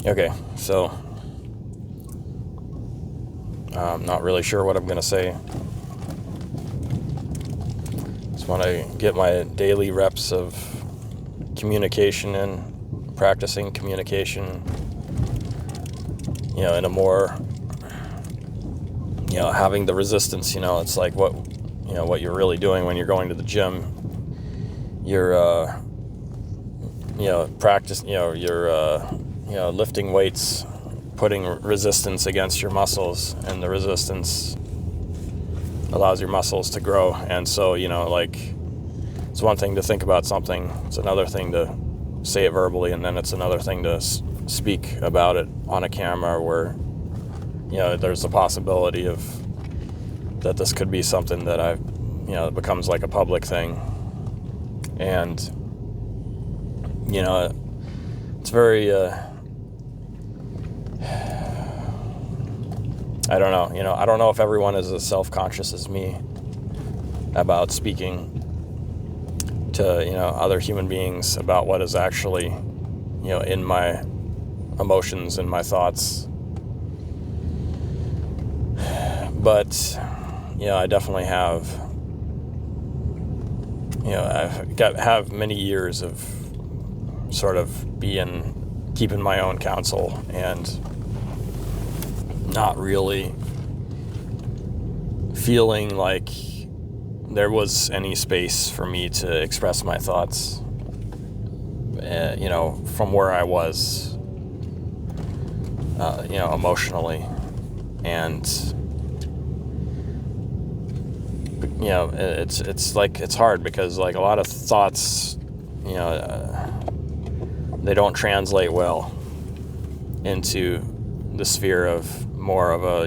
Okay, so I'm not really sure what I'm going to say. Just want to get my daily reps of communication in, practicing communication, in a more, having the resistance, it's like what you're really doing when you're going to the gym. You're, you're lifting weights, putting resistance against your muscles, and the resistance allows your muscles to grow. And so, it's one thing to think about something, it's another thing to say it verbally, and then it's another thing to speak about it on a camera where, there's the possibility of that this could be something that it becomes like a public thing. And, it's very, I don't know, I don't know if everyone is as self-conscious as me about speaking to, other human beings about what is actually, in my emotions and my thoughts. But, I definitely have, have many years of sort of keeping my own counsel and not really feeling like there was any space for me to express my thoughts, from where I was, emotionally. And, it's hard because like a lot of thoughts, they don't translate well into the sphere of more of a,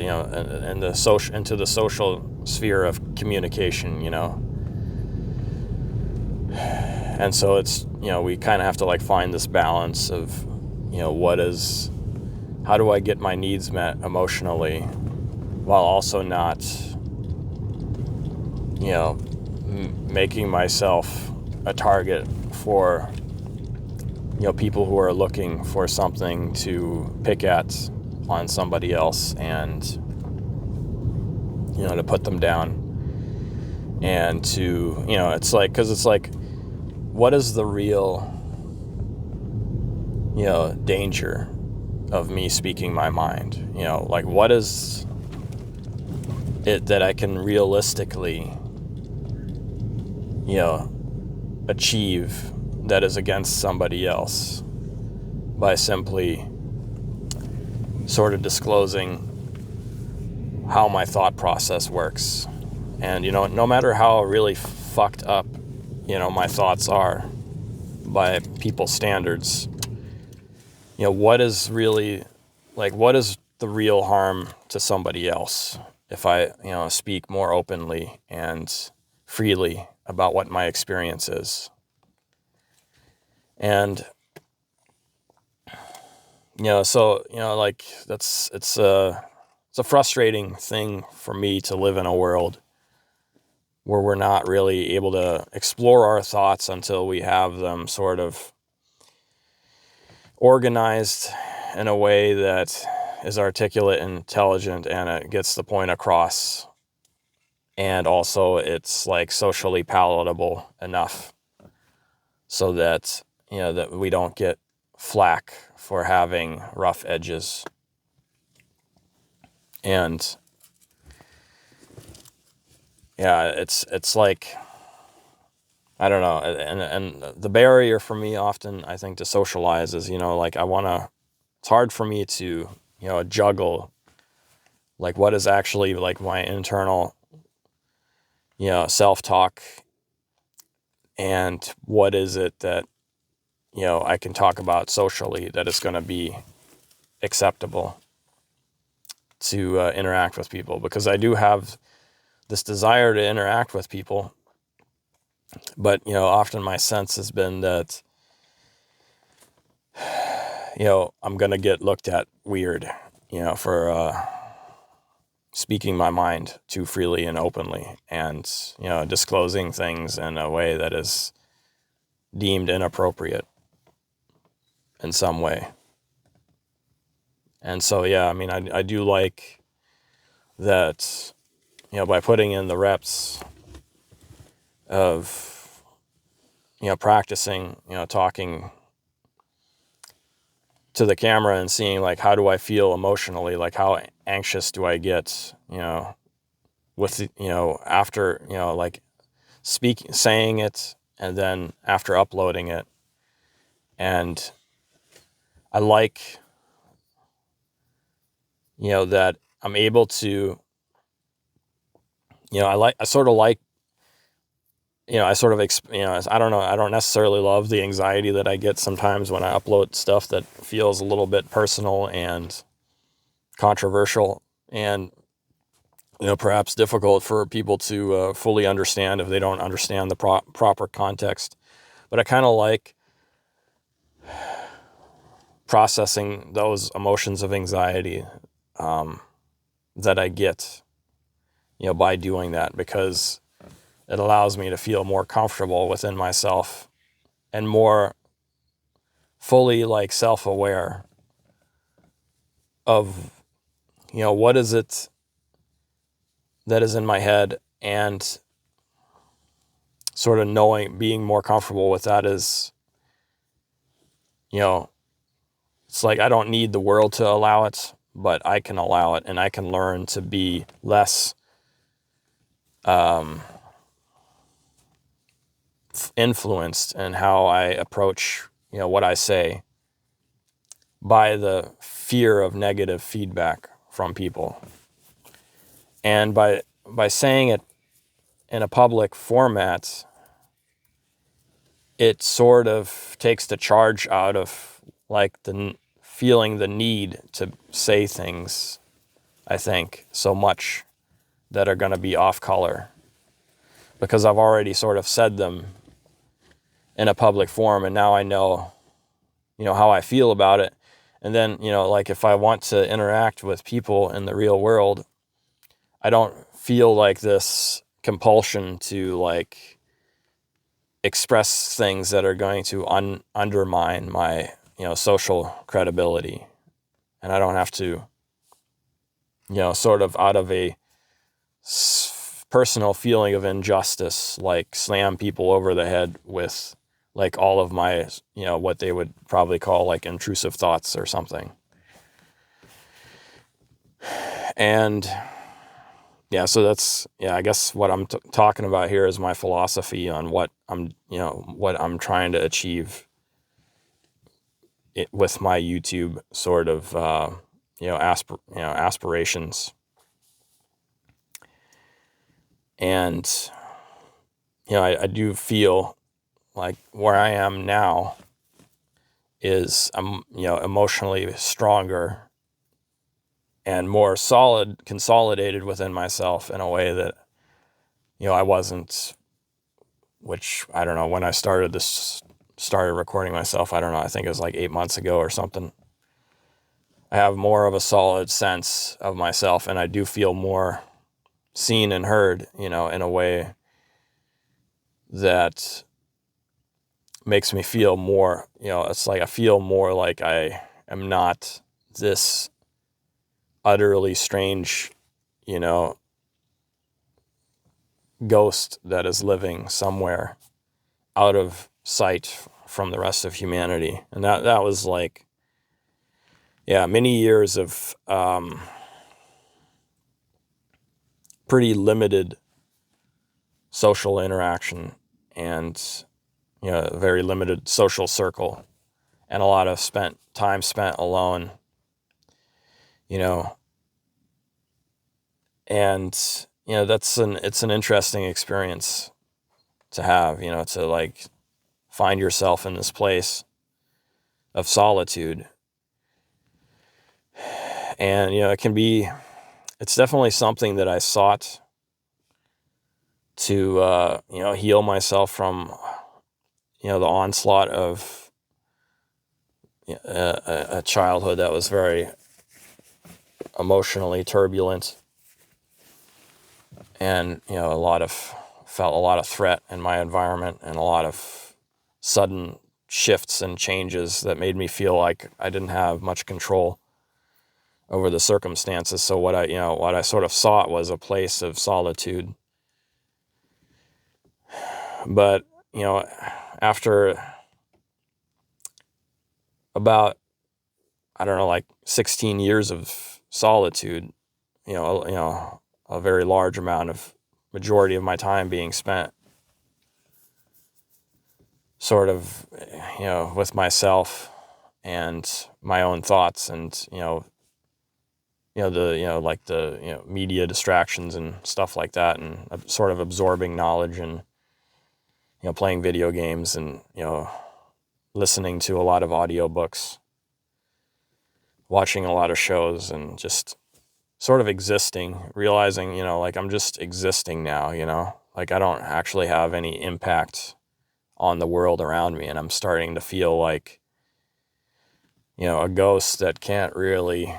into the social sphere of communication, And so it's, we kind of have to like find this balance of, how do I get my needs met emotionally while also not, making myself a target for, people who are looking for something to pick at on somebody else and, to put them down. And to, it's like, because it's like, what is the real, danger of me speaking my mind? Like what is it that I can realistically, achieve that is against somebody else by simply sort of disclosing how my thought process works. And, no matter how really fucked up, my thoughts are by people's standards, what is really, like, what is the real harm to somebody else if I, speak more openly and freely about what my experience is. And, so, like, it's a frustrating thing for me to live in a world where we're not really able to explore our thoughts until we have them sort of organized in a way that is articulate and intelligent, and it gets the point across. And also it's like socially palatable enough so that, that we don't get flack for having rough edges. And yeah, it's like, I don't know. And the barrier for me often, I think, to socialize is, like it's hard for me to, juggle like what is actually like my internal, self-talk, and what is it that, I can talk about socially that is going to be acceptable to interact with people. Because I do have this desire to interact with people, but, often my sense has been that, I'm going to get looked at weird, for speaking my mind too freely and openly, and, disclosing things in a way that is deemed inappropriate in some way. And so, yeah, I mean, I do like that, by putting in the reps of, practicing, talking to the camera and seeing, like, how do I feel emotionally? Like, how anxious do I get, with the, after, like saying it, and then after uploading it. And I like, that I'm able to, I sort of like, I sort of, I don't know, I don't necessarily love the anxiety that I get sometimes when I upload stuff that feels a little bit personal and controversial, and, perhaps difficult for people to fully understand if they don't understand the proper context. But I kind of like processing those emotions of anxiety that I get, by doing that, because it allows me to feel more comfortable within myself and more fully, like, self-aware of, what is it that is in my head, and sort of being more comfortable with that is, it's like I don't need the world to allow it, but I can allow it, and I can learn to be less influenced in how I approach, what I say, by the fear of negative feedback from people. And by saying it in a public format, it sort of takes the charge out of, like, feeling the need to say things, I think, so much that are going to be off color, because I've already sort of said them in a public forum, and now I know, how I feel about it. And then, like, if I want to interact with people in the real world, I don't feel like this compulsion to, like, express things that are going to undermine my, social credibility. And I don't have to, sort of out of a personal feeling of injustice, like, slam people over the head with, like, all of my, what they would probably call, like, intrusive thoughts or something. And yeah, so that's, I guess what I'm talking about here is my philosophy on what I'm trying to achieve with my YouTube sort of, aspirations. And, I do feel like where I am now is I'm, emotionally stronger and more consolidated within myself in a way that, I wasn't, which I don't know, when I started recording myself, I don't know, I think it was like 8 months ago or something. I have more of a solid sense of myself, and I do feel more seen and heard, in a way that makes me feel more, it's like I feel more like I am not this utterly strange, ghost that is living somewhere out of sight from the rest of humanity. And that was like, many years of pretty limited social interaction, and, a very limited social circle, and a lot of time spent alone, and, it's an interesting experience to have, to, like, find yourself in this place of solitude. And, it's definitely something that I sought to, heal myself from, the onslaught of a childhood that was very emotionally turbulent, and, felt a lot of threat in my environment, and a lot of sudden shifts and changes that made me feel like I didn't have much control. over the circumstances. So what I sort of sought was a place of solitude. But, after about, I don't know, like 16 years of solitude, a very large majority of my time being spent sort of, with myself and my own thoughts, and, media distractions and stuff like that, and sort of absorbing knowledge, and, playing video games, and, listening to a lot of audiobooks, watching a lot of shows, and just sort of existing, realizing, like I'm just existing now, like I don't actually have any impact on the world around me. And I'm starting to feel like, a ghost that can't really,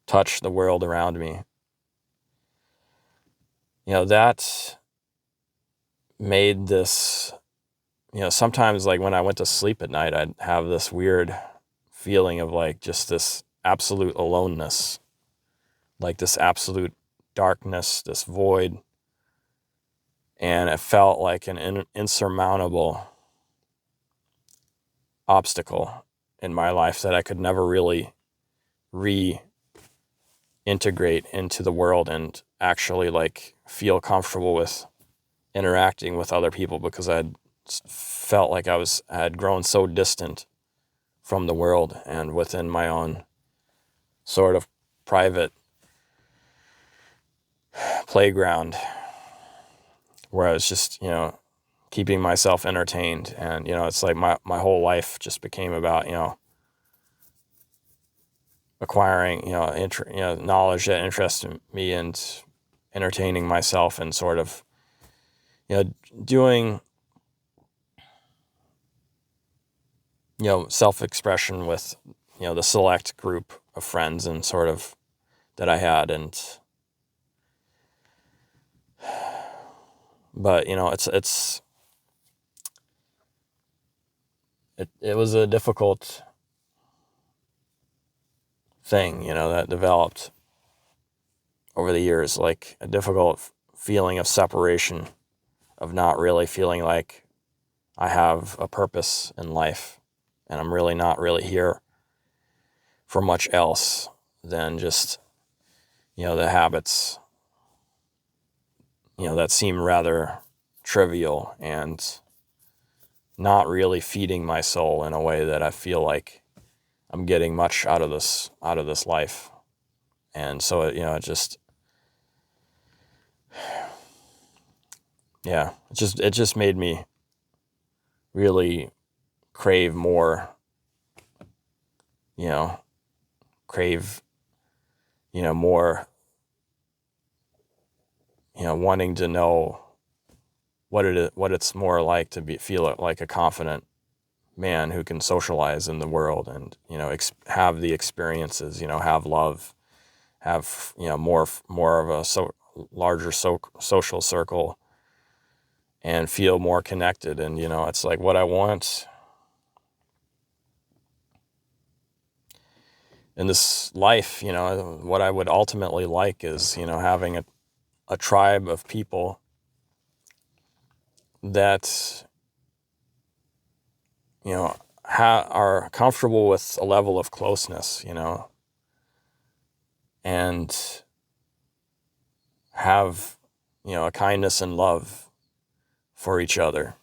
touch the world around me. That made this, sometimes like when I went to sleep at night, I'd have this weird feeling of like just this absolute aloneness, like this absolute darkness, this void. And it felt like an insurmountable obstacle in my life that I could never really reintegrate into the world and actually like feel comfortable with interacting with other people, because I'd felt like I had grown so distant from the world and within my own sort of private playground, where I was just, keeping myself entertained. And, it's like my whole life just became about, acquiring, knowledge that interested me, and entertaining myself, and sort of, doing, self-expression with, the select group of friends and sort of that I had. And, but, it was a difficult thing, that developed over the years, like a difficult feeling of separation, of not really feeling like I have a purpose in life, and I'm really not really here for much else than just, the habits, that seem rather trivial, and not really feeding my soul in a way that I feel like I'm getting much out of this life. And so it just made me really crave more, more, wanting to know what it's more like to feel like a confident man who can socialize in the world, and, have the experiences, have love, have, more of a larger social circle, and feel more connected. And, it's like what I want in this life, what I would ultimately like is, having a tribe of people that, are comfortable with a level of closeness, and have, a kindness and love for each other,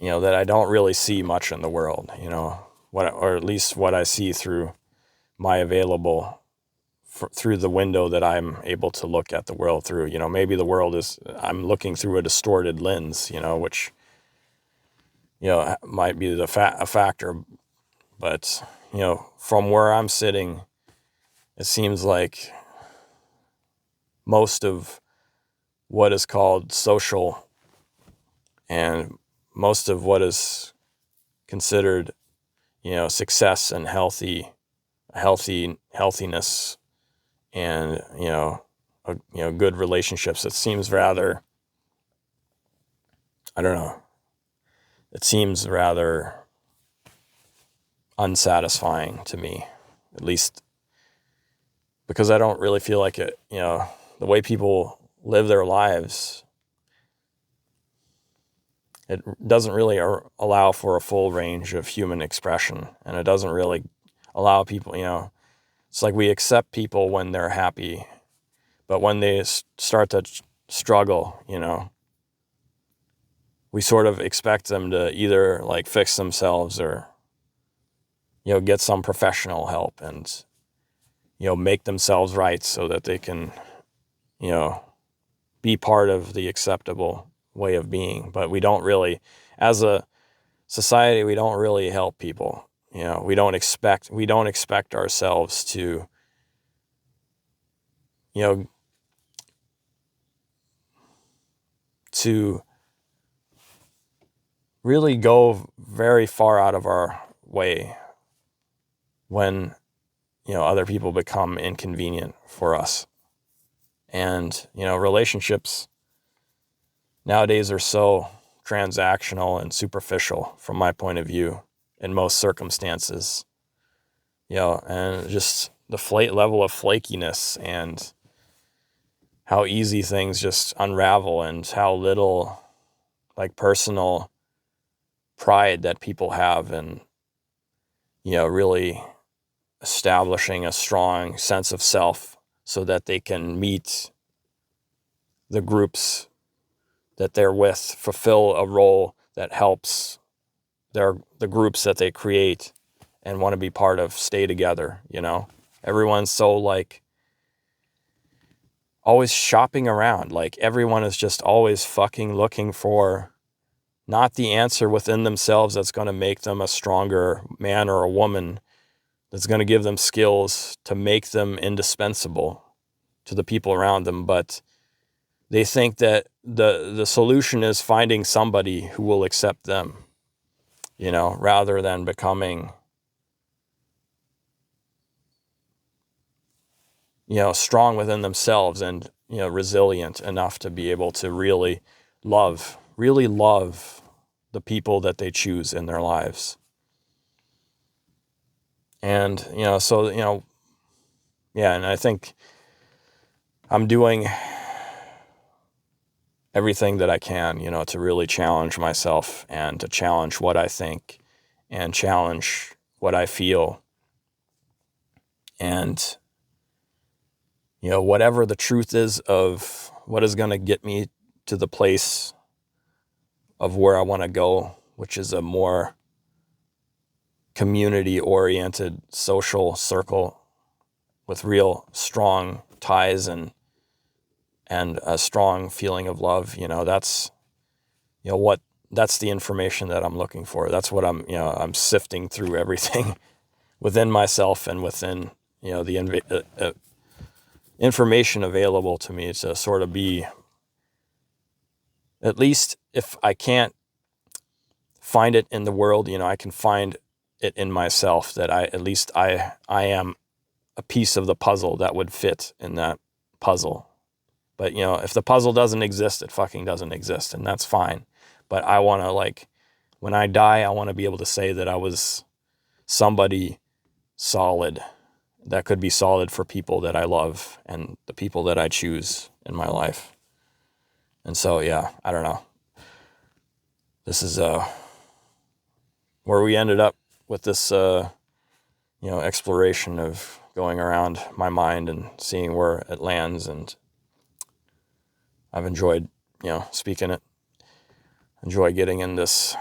that I don't really see much in the world, or at least what I see through my through the window that I'm able to look at the world through. Maybe the world I'm looking through a distorted lens, which, might be a factor. But, from where I'm sitting, it seems like most of what is called social, and most of what is considered, success and healthiness, and, good relationships, it seems rather, I don't know, it seems rather unsatisfying to me, at least because I don't really feel like it, the way people live their lives, it doesn't really allow for a full range of human expression, and it doesn't really allow people, it's like we accept people when they're happy, but when they start to struggle, we sort of expect them to either like fix themselves or, get some professional help and, make themselves right so that they can, be part of the acceptable way of being. But we don't really, as a society, we don't really help people. We don't expect ourselves to, to really go very far out of our way when, other people become inconvenient for us. And, relationships nowadays are so transactional and superficial from my point of view in most circumstances, and just the level of flakiness and how easy things just unravel and how little like personal pride that people have and, really establishing a strong sense of self so that they can meet the groups that they're with, fulfill a role that helps the groups that they create and want to be part of stay together, Everyone's so like always shopping around. Like everyone is just always fucking looking for not the answer within themselves that's going to make them a stronger man or a woman, that's going to give them skills to make them indispensable to the people around them, but they think that the solution is finding somebody who will accept them, rather than becoming, strong within themselves and, resilient enough to be able to really love the people that they choose in their lives. And, and I think I'm doing everything that I can, to really challenge myself and to challenge what I think and challenge what I feel. And, whatever the truth is of what is going to get me to the place of where I want to go, which is a more community-oriented social circle with real strong ties and a strong feeling of love, that's, that's the information that I'm looking for. That's what I'm sifting through everything within myself and within, the information available to me to sort of be, at least if I can't find it in the world, I can find it in myself, that I am a piece of the puzzle that would fit in that puzzle. But, if the puzzle doesn't exist, it fucking doesn't exist, and that's fine. But I want to, when I die, I want to be able to say that I was somebody solid, that could be solid for people that I love and the people that I choose in my life. And so, I don't know. This is where we ended up with this, exploration of going around my mind and seeing where it lands. And I've enjoyed, speaking it. Enjoy getting in this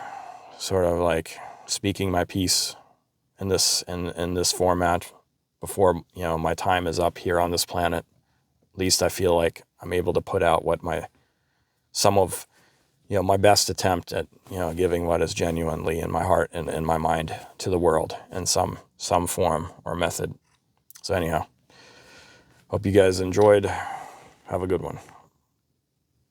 sort of speaking my piece in this format before, my time is up here on this planet. At least I feel like I'm able to put out some of my best attempt at, giving what is genuinely in my heart and in my mind to the world in some form or method. So anyhow, hope you guys enjoyed. Have a good one.